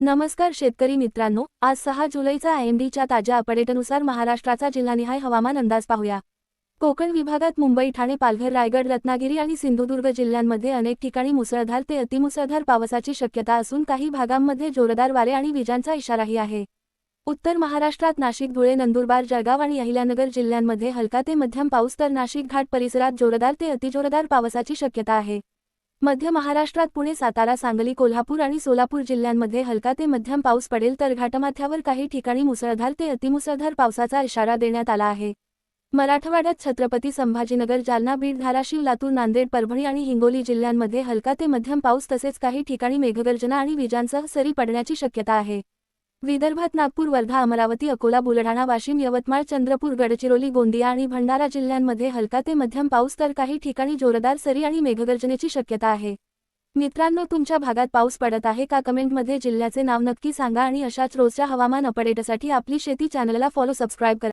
नमस्कार शेतकरी मित्रांनो, आज 6 जुलैचा IMDच्या ताज्या अपडेटनुसार महाराष्ट्राचा जिल्हानिहाय हवामान अंदाज पाहूया। कोकण विभागात मुंबई, ठाणे, पालघर, रायगड, रत्नागिरी आणि सिंधुदुर्ग जिल्ह्यांमध्ये अनेक ठिकाणी मुसळधार ते अतिमुसळधार पावसाची शक्यता असून काही भागांमध्ये जोरदार वारे आणि विजांचा इशाराही आहे। उत्तर महाराष्ट्रात नाशिक, धुळे, नंदुरबार, जळगाव आणि अहिल्यानगर जिल्ह्यांमध्ये हलका ते मध्यम पाऊस तर नाशिक घाट परिसरात जोरदार ते अतिजोरदार पावसाची शक्यता आहे। मध्य महाराष्ट्रात पुणे, सातारा, सांगली, कोल्हापूर आणि सोलापूर जिल्ह्यांमध्ये हलका ते मध्यम पाऊस पडेल तर घाटमाथ्यावर काही ठिकाणी मुसळधार ते अतिमुसळधार पावसाचा इशारा देण्यात आला आहे। मराठवाड्यात छत्रपती संभाजीनगर, जालना, बीड, धाराशिव, लातूर, नांदेड, परभणी आणि हिंगोली जिल्ह्यांमध्ये हलका ते मध्यम पाऊस तसेच काही ठिकाणी मेघगर्जना आणि विजांसह सरी पडण्याची शक्यता आहे। विदर्भात नागपूर, वर्धा, अमरावती, अकोला, बुलढाणा, वाशिम, यवतमाळ, चंद्रपूर, गडचिरोली, गोंदिया आणि भंडारा जिल्ह्यांमध्ये हलका ते मध्यम पाऊस तर काही ठिकाणी जोरदार सरी आणि मेघगर्जनेची शक्यता आहे। मित्रांनो, तुमच्या भागात पाऊस पडत आहे का? कमेंटमध्ये जिल्ह्याचे नाव नक्की सांगा आणि अशाच रोजच्या हवामान अपडेटसाठी आपली शेती चॅनलला सबस्क्राईब करा।